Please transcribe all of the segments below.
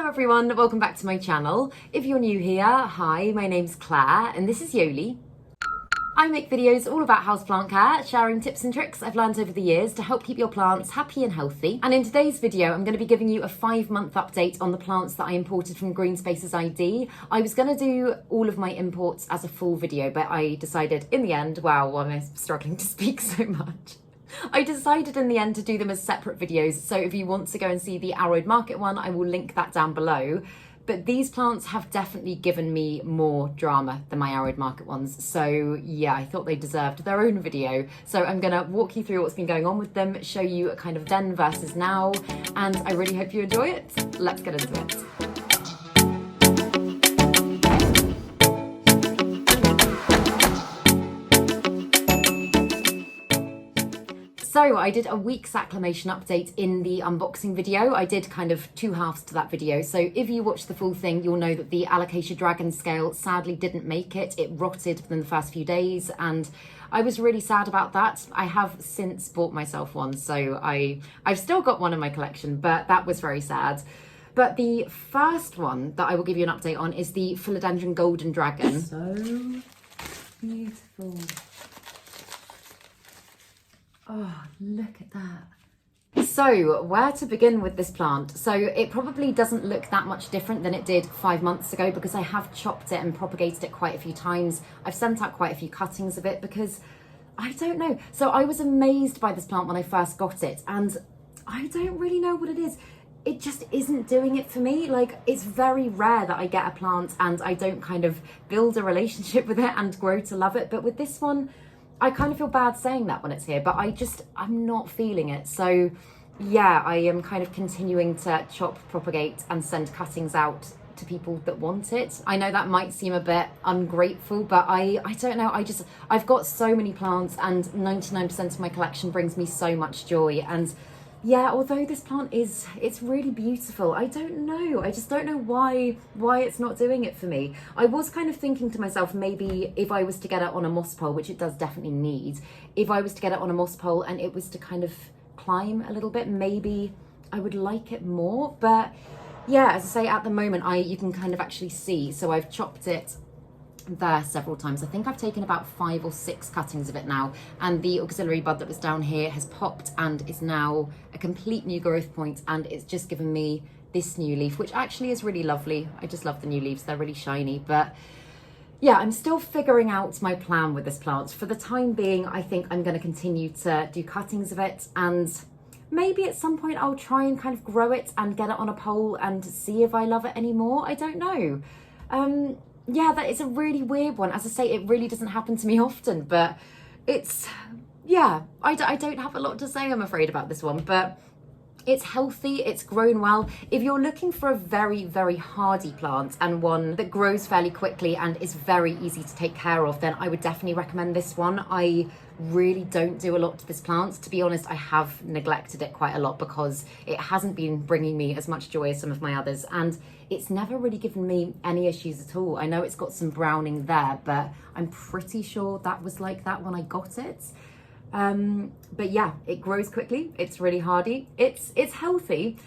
everyone, welcome back to my channel. If you're new here, hi, my name's Claire and this is Yoli. I make videos all about houseplant care, sharing tips and tricks I've learned over the years to help keep your plants happy and healthy. And in today's video, I'm going to be giving you a 5-month update on the plants that I imported from Greenspaces ID. I was going to do all of my imports as a full video, but I decided in the end, wow, why am I struggling to speak so much? I decided in the end to do them as separate videos, so if you want to go and see the Aroid Market one, I will link that down below. But these plants have definitely given me more drama than my Aroid Market ones, so yeah, I thought they deserved their own video. So I'm going to walk you through what's been going on with them, show you a kind of then versus now, and I really hope you enjoy it. Let's get into it. So I did a week's acclimation update in the unboxing video. I did kind of 2 halves to that video. So if you watch the full thing, you'll know that the Alocasia dragon scale sadly didn't make it. It rotted within the first few days and I was really sad about that. I have since bought myself one, so I've still got one in my collection, but that was very sad. But the first one that I will give you an update on is the Philodendron golden dragon. So beautiful. Oh, look at that. So where to begin with this plant? So it probably doesn't look that much different than it did 5 months ago because I have chopped it and propagated it quite a few times. I've sent out quite a few cuttings of it because I don't know. So I was amazed by this plant when I first got it and I don't really know what it is. It just isn't doing it for me. Like, it's very rare that I get a plant and I don't kind of build a relationship with it and grow to love it. But with this one, I kind of feel bad saying that when it's here, but I'm not feeling it. So yeah, I am kind of continuing to chop, propagate and send cuttings out to people that want it. I know that might seem a bit ungrateful, but I don't know. I've got so many plants and 99% of my collection brings me so much joy. And yeah, although this plant it's really beautiful, I don't know. I just don't know why it's not doing it for me. I was kind of thinking to myself, maybe if I was to get it on a moss pole, which it does definitely need, if I was to get it on a moss pole and it was to kind of climb a little bit, maybe I would like it more. But yeah, as I say, at the moment, you can kind of actually see, so I've chopped it there several times. I think I've taken about 5 or 6 cuttings of it now, and the auxiliary bud that was down here has popped and is now a complete new growth point, and it's just given me this new leaf, which actually is really lovely. I just love the new leaves, they're really shiny. But yeah, I'm still figuring out my plan with this plant. For the time being, I think I'm going to continue to do cuttings of it, and maybe at some point I'll try and kind of grow it and get it on a pole and see if I love it anymore. I don't know. Yeah, that is a really weird one. As I say, it really doesn't happen to me often, but yeah, I don't have a lot to say, I'm afraid, about this one, but it's healthy, it's grown well. If you're looking for a very, very hardy plant and one that grows fairly quickly and is very easy to take care of, then I would definitely recommend this one. I really don't do a lot to this plant. To be honest, I have neglected it quite a lot because it hasn't been bringing me as much joy as some of my others, and it's never really given me any issues at all. I know it's got some browning there, but I'm pretty sure that was like that when I got it. But yeah, it grows quickly, it's really hardy, it's healthy,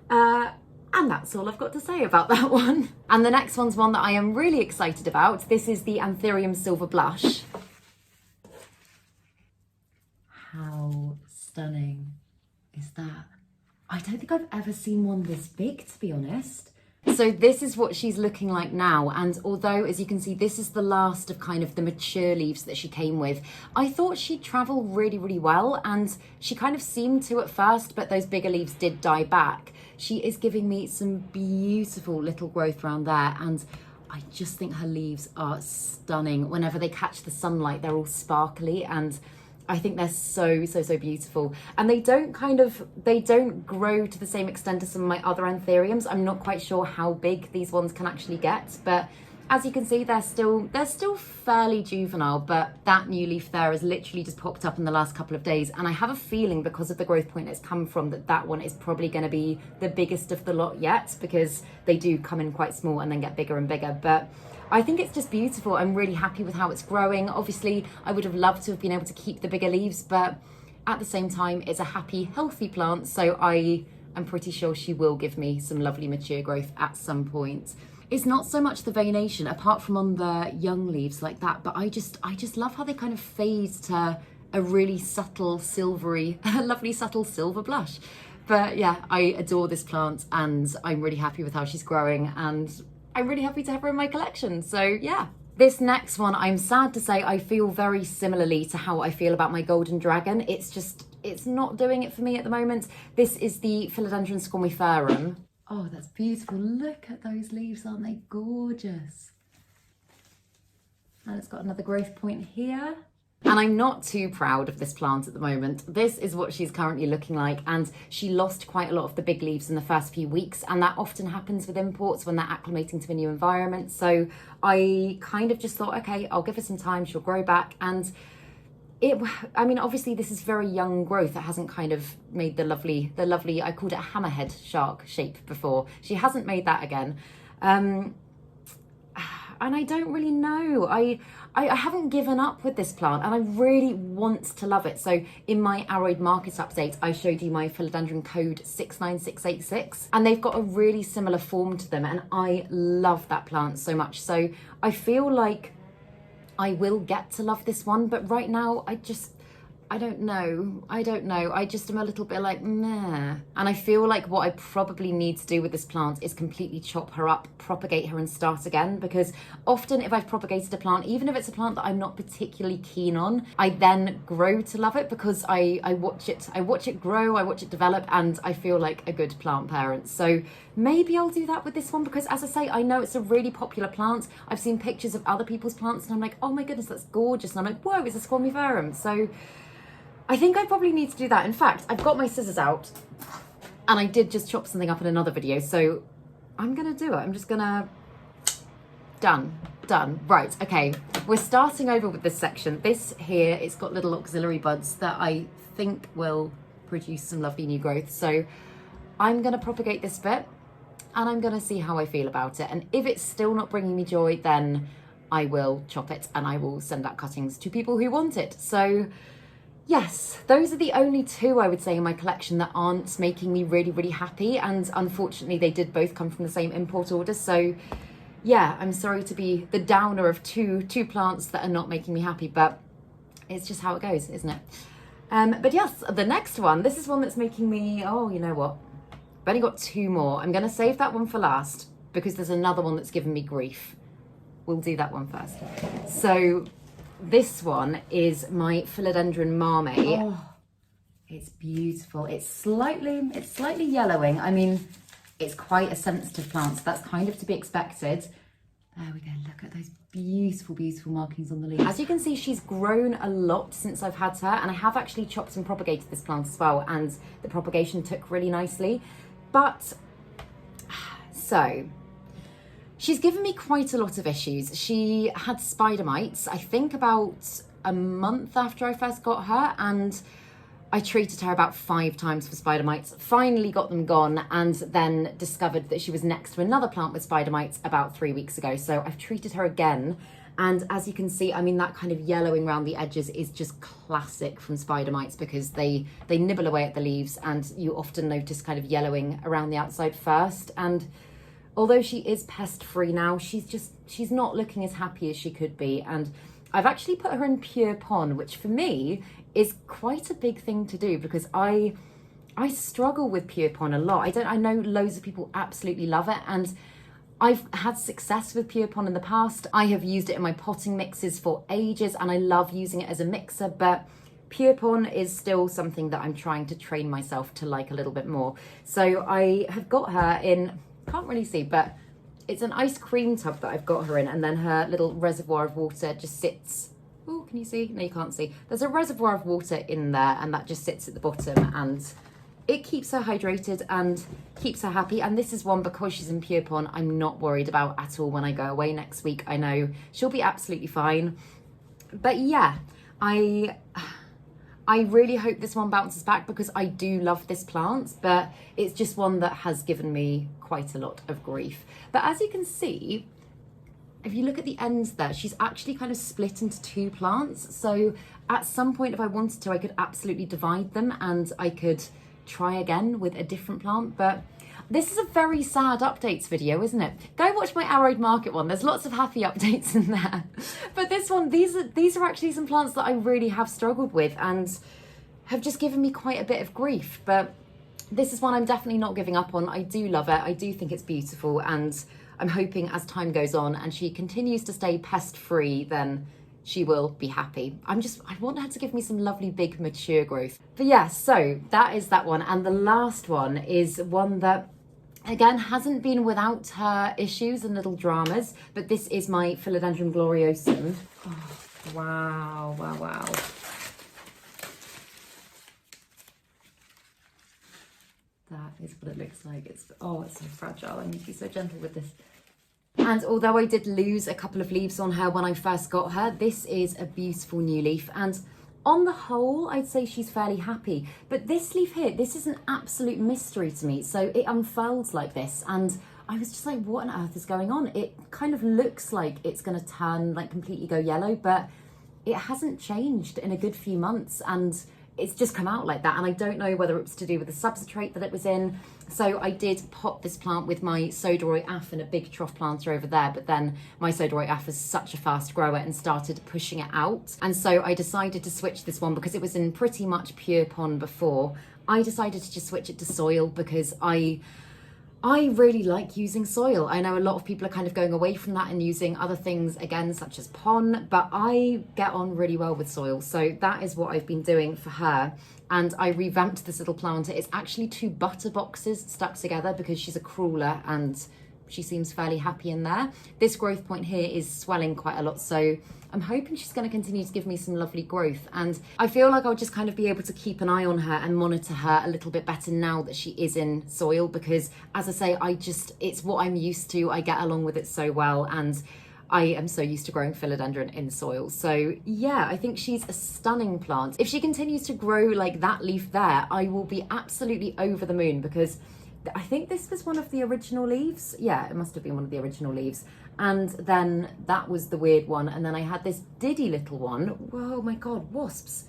and that's all I've got to say about that one. And the next one's one that I am really excited about. This is the Anthurium Silver Blush. How stunning is that? I don't think I've ever seen one this big, to be honest. So this is what she's looking like now, and although, as you can see, this is the last of kind of the mature leaves that she came with, I thought she'd travel really, really well, and she kind of seemed to at first, but those bigger leaves did die back. She is giving me some beautiful little growth around there, and I just think her leaves are stunning. Whenever they catch the sunlight, they're all sparkly, and I think they're so, so, so beautiful. And they don't grow to the same extent as some of my other anthuriums. I'm not quite sure how big these ones can actually get, but as you can see, they're still fairly juvenile, but that new leaf there has literally just popped up in the last couple of days. And I have a feeling, because of the growth point it's come from, that one is probably going to be the biggest of the lot yet, because they do come in quite small and then get bigger and bigger. But I think it's just beautiful. I'm really happy with how it's growing. Obviously, I would have loved to have been able to keep the bigger leaves, but at the same time, it's a happy, healthy plant. So I I'm pretty sure she will give me some lovely mature growth at some point. It's not so much the veination, apart from on the young leaves like that, but I just love how they kind of fade to a really subtle silvery, lovely subtle silver blush. But yeah, I adore this plant and I'm really happy with how she's growing and I'm really happy to have her in my collection. So yeah. This next one, I'm sad to say, I feel very similarly to how I feel about my golden dragon. It's not doing it for me at the moment. This is the Philodendron squamiferum. Oh, that's beautiful. Look at those leaves, aren't they gorgeous? And it's got another growth point here. And I'm not too proud of this plant at the moment. This is what she's currently looking like, and she lost quite a lot of the big leaves in the first few weeks, and that often happens with imports when they're acclimating to a new environment. So I kind of just thought, okay, I'll give her some time, she'll grow back. And I mean, obviously this is very young growth. It hasn't kind of made the lovely, I called it a hammerhead shark shape before. She hasn't made that again. And I don't really know. I haven't given up with this plant and I really want to love it. So in my Aroid Market update, I showed you my Philodendron code 69686 and they've got a really similar form to them and I love that plant so much. So I feel like I will get to love this one, but right now I don't know. I just am a little bit like, meh. And I feel like what I probably need to do with this plant is completely chop her up, propagate her and start again. Because often if I've propagated a plant, even if it's a plant that I'm not particularly keen on, I then grow to love it because I watch it grow, I watch it develop, and I feel like a good plant parent. So maybe I'll do that with this one because, as I say, I know it's a really popular plant. I've seen pictures of other people's plants and I'm like, oh my goodness, that's gorgeous. And I'm like, whoa, it's a squamiferum. So I think I probably need to do that. In fact, I've got my scissors out and I did just chop something up in another video. So I'm going to do it. I'm just going to... Done. Right. Okay. We're starting over with this section. This here, it's got little auxiliary buds that I think will produce some lovely new growth. So I'm going to propagate this bit and I'm going to see how I feel about it. And if it's still not bringing me joy, then I will chop it and I will send out cuttings to people who want it. So yes, those are the only two I would say in my collection that aren't making me really, really happy. And unfortunately, they did both come from the same import order. So yeah, I'm sorry to be the downer of two plants that are not making me happy, but it's just how it goes, isn't it? But yes, the next one, this is one that's making me, oh, you know what? I've only got two more. I'm going to save that one for last because there's another one that's given me grief. We'll do that one first. So this one is my Philodendron MAMEI. Oh, it's beautiful. It's slightly yellowing. I mean, it's quite a sensitive plant, so that's kind of to be expected. There we go. Look at those beautiful, beautiful markings on the leaves. As you can see, she's grown a lot since I've had her, and I have actually chopped and propagated this plant as well, and the propagation took really nicely. But, so... she's given me quite a lot of issues. She had spider mites, I think about a month after I first got her, and I treated her about 5 times for spider mites, finally got them gone, and then discovered that she was next to another plant with spider mites about 3 weeks ago. So I've treated her again. And as you can see, I mean, that kind of yellowing around the edges is just classic from spider mites because they nibble away at the leaves and you often notice kind of yellowing around the outside first. And although she is pest free now, she's not looking as happy as she could be. And I've actually put her in pure pon, which for me is quite a big thing to do because I struggle with pure pon a lot. I know loads of people absolutely love it, and I've had success with pure pon in the past. I have used it in my potting mixes for ages and I love using it as a mixer, but pure pon is still something that I'm trying to train myself to like a little bit more. So I have got her in, can't really see, but it's an ice cream tub that I've got her in, and then her little reservoir of water just sits. Oh, can you see? No, you can't see. There's a reservoir of water in there and that just sits at the bottom and it keeps her hydrated and keeps her happy. And this is one, because she's in pure pon, I'm not worried about at all when I go away next week. I know she'll be absolutely fine. But yeah, I really hope this one bounces back because I do love this plant, but it's just one that has given me quite a lot of grief. But as you can see, if you look at the ends there, she's actually kind of split into 2 plants. So at some point, if I wanted to, I could absolutely divide them and I could try again with a different plant. But this is a very sad updates video, isn't it? Go watch my Aroid Market one. There's lots of happy updates in there. But this one, these are actually some plants that I really have struggled with and have just given me quite a bit of grief. But this is one I'm definitely not giving up on. I do love it. I do think it's beautiful, and I'm hoping as time goes on and she continues to stay pest free, then she will be happy. I want her to give me some lovely big mature growth. But yeah, so that is that one. And the last one is one that, again, hasn't been without her issues and little dramas, but this is my Philodendron gloriosum. Oh, wow, wow, wow. That is what it looks like. It's so fragile. I need to be so gentle with this. And although I did lose a couple of leaves on her when I first got her, this is a beautiful new leaf. And on the whole, I'd say she's fairly happy. But this leaf here, this is an absolute mystery to me. So it unfurls like this. And I was just like, what on earth is going on? It kind of looks like it's going to turn, like completely go yellow, but it hasn't changed in a good few months. And it's just come out like that, and I don't know whether it was to do with the substrate that it was in. So I did pot this plant with my Aroid Market in a big trough planter over there, but then my Aroid Market is such a fast grower and started pushing it out. And so I decided to switch this one because it was in pretty much pure pond before. I decided to just switch it to soil because I really like using soil. I know a lot of people are kind of going away from that and using other things again, such as pon, but I get on really well with soil. So that is what I've been doing for her. And I revamped this little planter. It's actually 2 butter boxes stuck together because she's a crawler and she seems fairly happy in there. This growth point here is swelling quite a lot, so I'm hoping she's going to continue to give me some lovely growth. And I feel like I'll just kind of be able to keep an eye on her and monitor her a little bit better now that she is in soil, because as I say, it's what I'm used to. I get along with it so well, and I am so used to growing philodendron in soil. So yeah, I think she's a stunning plant. If she continues to grow like that leaf there, I will be absolutely over the moon, because I think this was one of the original leaves. Yeah, it must have been one of the original leaves. And then that was the weird one. And then I had this diddy little one. Whoa, my God, wasps.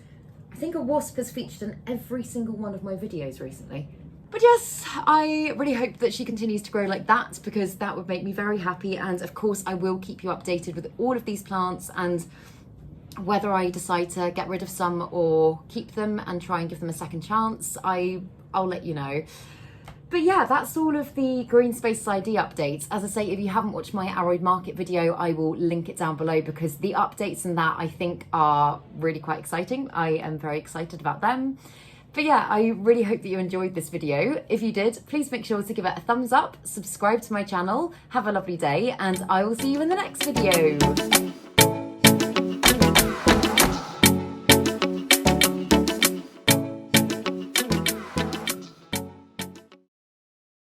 I think a wasp has featured in every single one of my videos recently. But yes, I really hope that she continues to grow like that, because that would make me very happy. And of course, I will keep you updated with all of these plants, and whether I decide to get rid of some or keep them and try and give them a second chance, I'll let you know. But yeah, that's all of the Greenspaces ID updates. As I say, if you haven't watched my Aroid Market video, I will link it down below, because the updates in that I think are really quite exciting. I am very excited about them. But yeah, I really hope that you enjoyed this video. If you did, please make sure to give it a thumbs up, subscribe to my channel, have a lovely day, and I will see you in the next video.